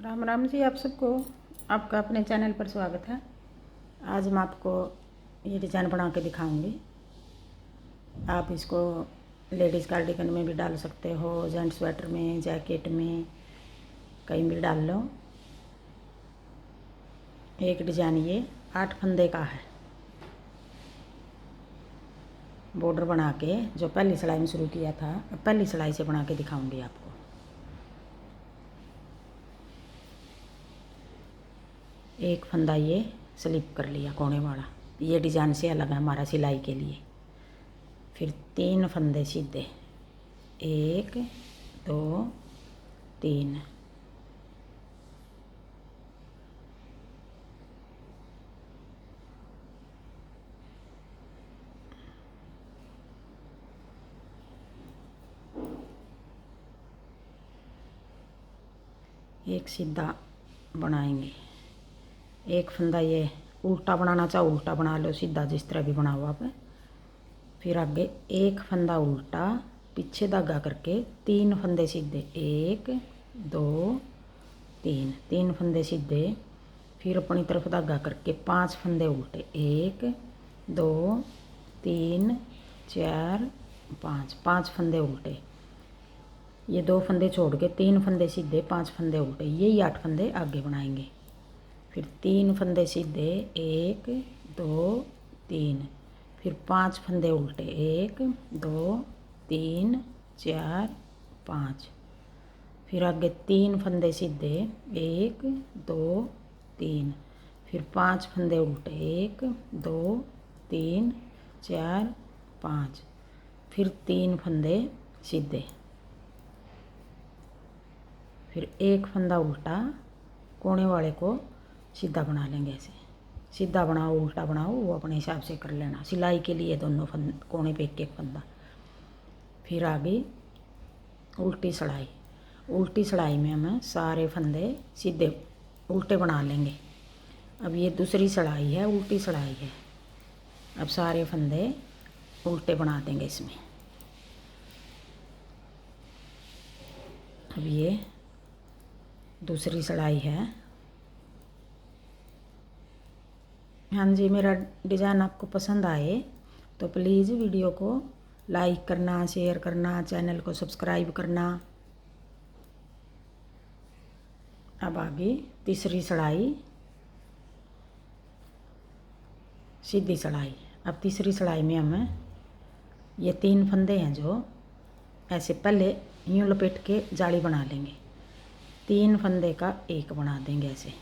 राम राम जी आप सबको। आपका अपने चैनल पर स्वागत है। आज मैं आपको ये डिज़ाइन बना के दिखाऊंगी। आप इसको लेडीज़ कार्डिगन में भी डाल सकते हो, जेंट्स स्वेटर में, जैकेट में, कहीं भी डाल लो। एक डिज़ाइन ये 8 फंदे का है। बॉर्डर बना के जो पहली सिलाई में शुरू किया था, पहली सिलाई से बना के दिखाऊंगी आपको। एक फंदा ये स्लिप कर लिया कोने वाला, ये डिज़ाइन से अलग है हमारा सिलाई के लिए। फिर 3 फंदे सीधे, 1 2 3। एक सीधा बनाएंगे। एक फंदा ये उल्टा बनाना चाहो उल्टा बना लो, सीधा जिस तरह भी बनाओ आप। फिर आगे एक फंदा उल्टा, पीछे धागा करके 3 फंदे सीधे, 1 2 3, 3 फंदे सीधे। फिर अपनी तरफ धागा करके 5 फंदे उल्टे, 1 2 3 4 5, 5 फंदे उल्टे। ये 2 फंदे छोड़ के 3 फंदे सीधे, 5 फंदे उल्टे, यही 8 फंदे आगे बनाएंगे। फिर 3 फंदे सीधे, 1 2 3। फिर 5 फंदे उल्टे, 1 2 3 4 5। फिर आगे 3 फंदे सीधे, 1 2 3। फिर 5 फंदे उल्टे, 1 2 3 4 5। फिर 3 फंदे सीधे। फिर एक फंदा उल्टा, कोने वाले को सीधा बना लेंगे। ऐसे सीधा बनाओ उल्टा बनाओ वो अपने हिसाब से कर लेना। सिलाई के लिए दोनों कोने पे एक फंदा। फिर आगे उल्टी सिलाई, उल्टी सिलाई में हम सारे फंदे सीधे उल्टे बना लेंगे। अब ये दूसरी सिलाई है, उल्टी सिलाई है। अब सारे फंदे उल्टे बना देंगे इसमें। अब ये दूसरी सिलाई है। हाँ जी, मेरा डिज़ाइन आपको पसंद आए तो प्लीज़ वीडियो को लाइक करना, शेयर करना, चैनल को सब्सक्राइब करना। अब आगे तीसरी सिलाई, सीधी सिलाई। अब तीसरी सिलाई में हम ये 3 फंदे हैं जो ऐसे पहले यूँ लपेट के जाली बना लेंगे। 3 फंदे का एक बना देंगे। ऐसे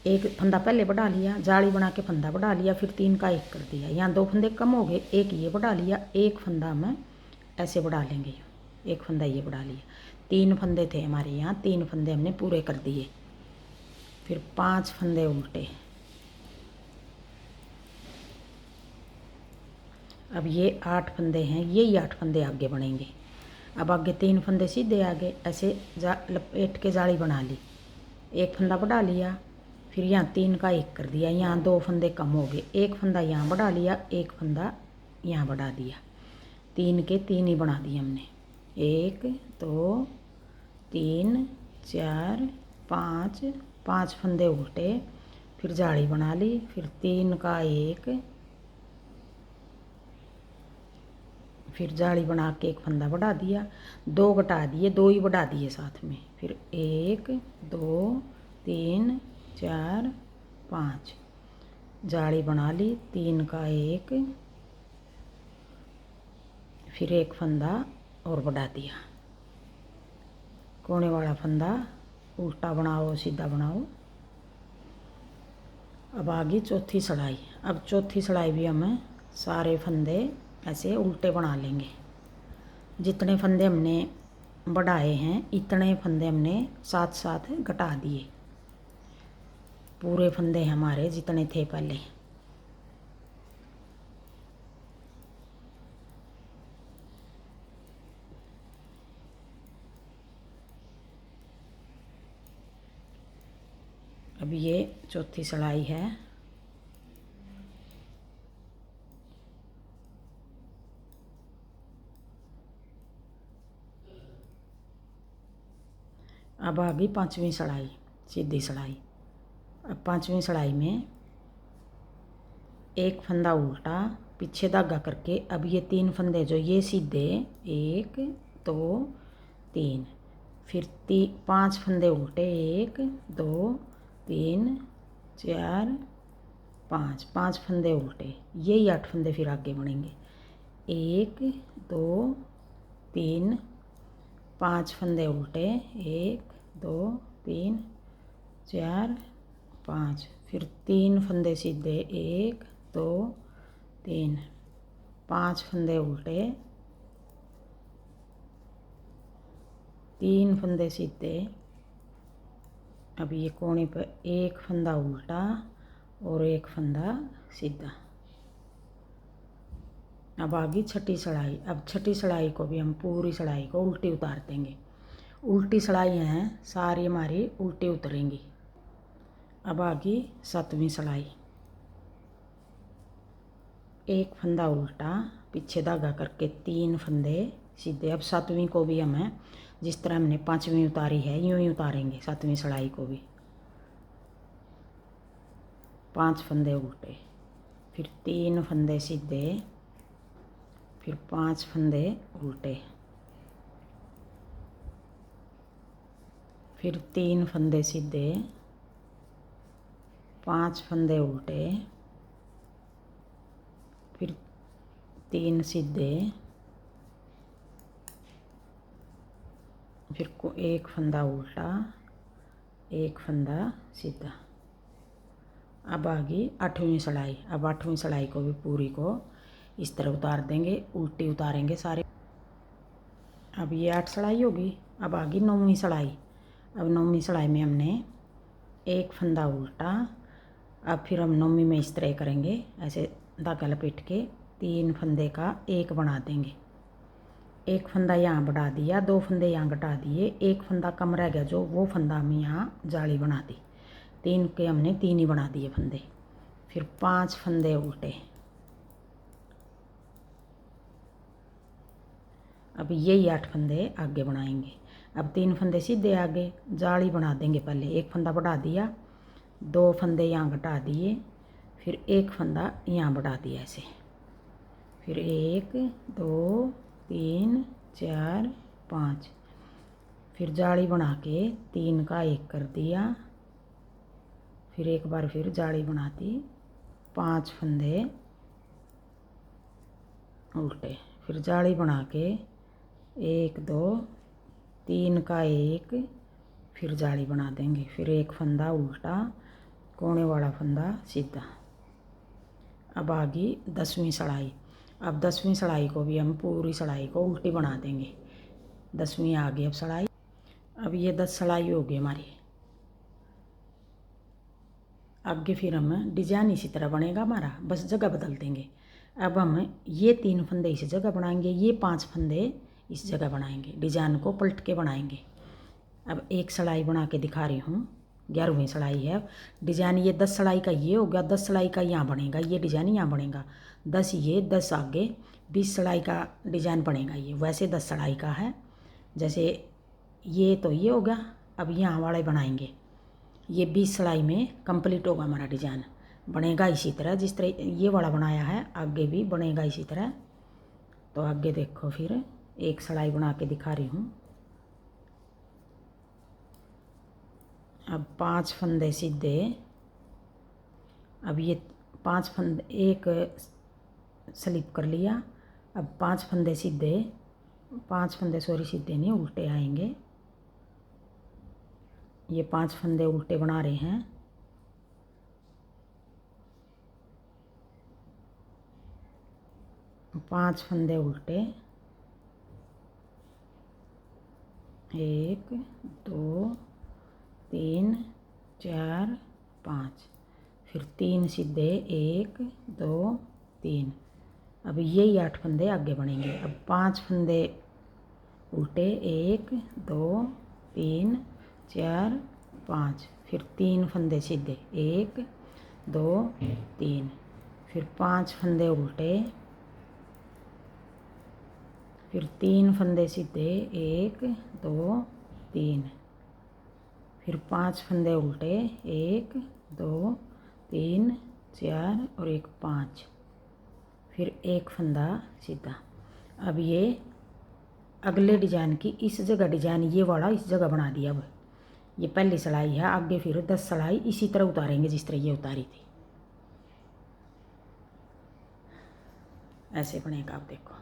एक फंदा पहले बढ़ा लिया, जाली बना के फंदा बढ़ा लिया, फिर 3 का एक कर दिया। यहाँ 2 फंदे कम हो गए, एक ये बढ़ा लिया, एक फंदा हम ऐसे बढ़ा लेंगे। एक फंदा ये बढ़ा लिया। 3 फंदे थे हमारे यहाँ, 3 फंदे हमने पूरे कर दिए। फिर 5 फंदे उल्टे। अब ये 8 फंदे हैं, यही 8 फंदे आगे बनेंगे। अब आगे 3 फंदे सीधे आगे ऐसे लपेट के जाली बना ली। एक फंदा बढ़ा लिया, फिर यहाँ 3 का एक कर दिया। यहाँ 2 फंदे कम हो गए, एक फंदा यहाँ बढ़ा लिया, एक फंदा यहाँ बढ़ा दिया। 3 के 3 ही बना दिए हमने। 1 2 3 4 5, 5 फंदे उल्टे। फिर जाली बना ली, फिर 3 का एक, फिर जाली बना के एक फंदा बढ़ा दिया, 2 घटा दिए, 2 ही बढ़ा दिए साथ में। फिर 1 2 3 4 5, जाली बना ली, 3 का एक, फिर एक फंदा और बढ़ा दिया। कोने वाला फंदा उल्टा बनाओ सीधा बनाओ। अब आगे चौथी सिलाई। अब चौथी सिलाई भी हम सारे फंदे ऐसे उल्टे बना लेंगे। जितने फंदे हमने बढ़ाए हैं इतने फंदे हमने साथ साथ घटा दिए। पूरे फंदे हमारे जितने थे पहले। अब ये चौथी सिलाई है। अब आ गई पांचवी सड़ाई, सीधी सड़ाई। अब पांचवी सड़ाई में एक फंदा उल्टा पीछे धागा करके अब ये 3 फंदे जो ये सीधे 1 2 3, फिर 5 फंदे उल्टे 1 2 3 4 5, 5 फंदे उल्टे, यही 8 फंदे फिर आगे बनेंगे। 1 2 3 5 फंदे उल्टे 1 2 3 4 5, फिर 3 फंदे सीधे 1 2 3 5 फंदे उल्टे, 3 फंदे सीधे। अब ये कोने पर एक फंदा उल्टा और एक फंदा सीधा। अब आ गई छठी सड़ाई। अब छठी सड़ाई को भी हम पूरी सड़ाई को उल्टी उतार देंगे। उल्टी सड़ाई हैं सारी हमारी उल्टी उतरेंगी। अब आ गई सातवीं सड़ाई। एक फंदा उल्टा पीछे धागा करके 3 फंदे सीधे। अब सातवीं को भी हमें जिस तरह हमने पांचवीं उतारी है यूं ही उतारेंगे सातवीं सड़ाई को भी। 5 फंदे उल्टे, फिर 3 फंदे सीधे, फिर 5 फंदे उल्टे, फिर 3 फंदे सीधे, 5 फंदे उल्टे, फिर 3 सीधे, फिर को एक फंदा उल्टा एक फंदा सीधा। अब आ गई आठवीं सड़ाई। अब आठवीं सड़ाई को भी पूरी को इस तरह उतार देंगे, उल्टी उतारेंगे सारे। अब ये 8 सड़ाई होगी। अब आ गई नौवीं सड़ाई। अब नौवीं सड़ाई में हमने एक फंदा उल्टा। अब फिर हम नौवीं में इस तरह करेंगे, ऐसे धागा लपेट के 3 फंदे का एक बना देंगे। एक फंदा यहाँ बढ़ा दिया, 2 फंदे यहाँ घटा दिए, एक फंदा कम रह गया जो वो फंदा हमने यहाँ जाली बना दी। 3 के हमने 3 ही बना दिए फंदे। फिर 5 फंदे उल्टे। अब यही 8 फंदे आगे बनाएंगे। अब 3 फंदे सीधे आगे जाली बना देंगे। पहले एक फंदा बढ़ा दिया, 2 फंदे यहाँ घटा दिए, फिर एक फंदा यहाँ बढ़ा दिया ऐसे। फिर 1 2 3 4 5, फिर जाली बना के 3 का 1 कर दिया, फिर एक बार फिर जाली बना दी, 5 फंदे उल्टे, फिर जाली बना के 1 2 3 का 1, फिर जाली बना देंगे, फिर एक फंदा उल्टा, कोने वाला फंदा सीधा। अब आ गई 10वीं सड़ाई। अब 10वीं सड़ाई को भी हम पूरी सड़ाई को उल्टी बना देंगे। 10वीं आ गई अब सड़ाई। अब ये 10 सड़ाई हो गई हमारी। आगे फिर हम डिजाइन इसी तरह बनेगा हमारा, बस जगह बदल देंगे। अब हम ये 3 फंदे इस जगह बनाएंगे, ये 5 फंदे इस जगह बनाएंगे, डिजाइन को पलट के बनाएंगे। अब एक सड़ाई बना के दिखा रही हूँ, 11वीं सड़ाई है। डिजाइन ये 10 सड़ाई का ये हो गया, 10 सड़ाई का यहाँ बनेगा, ये डिजाइन यहाँ बनेगा। 10 ये 10 आगे 20 सड़ाई का डिजाइन बनेगा ये। वैसे 10 सड़ाई का है, जैसे ये तो ये हो गया। अब यहाँ वाले बनाएंगे, ये 20 सड़ाई में कंप्लीट होगा हमारा डिजाइन। बनेगा इसी तरह जिस तरह ये वाला बनाया है, आगे भी बनेगा इसी तरह। तो आगे देखो, फिर एक सड़ाई बना के दिखा रही हूँ। अब 5 फंदे सीधे। अब ये 5 फंदे एक स्लिप कर लिया। अब 5 फंदे सीधे, 5 फंदे सॉरी सीधे नहीं उल्टे आएंगे। ये 5 फंदे उल्टे बना रहे हैं। पांच फंदे उल्टे, 1 2 3 4 5, फिर 3 सीधे 1 2 3। अब यही 8 फंदे आगे बनेंगे। अब 5 फंदे उल्टे, 1 2 3 4 5, फिर 3 फंदे सीधे 1 2 3, फिर 5 फंदे उल्टे, फिर 3 फंदे सीधे 1 2 3, फिर 5 फंदे उल्टे, 1 2 3 4 और एक 5, फिर एक फंदा सीधा। अब ये अगले डिजाइन की इस जगह डिजाइन ये वाला इस जगह बना दिया। अब ये पहली सिलाई है, आगे फिर 10 सिलाई इसी तरह उतारेंगे जिस तरह ये उतारी थी। ऐसे बनेगा, आप देखो।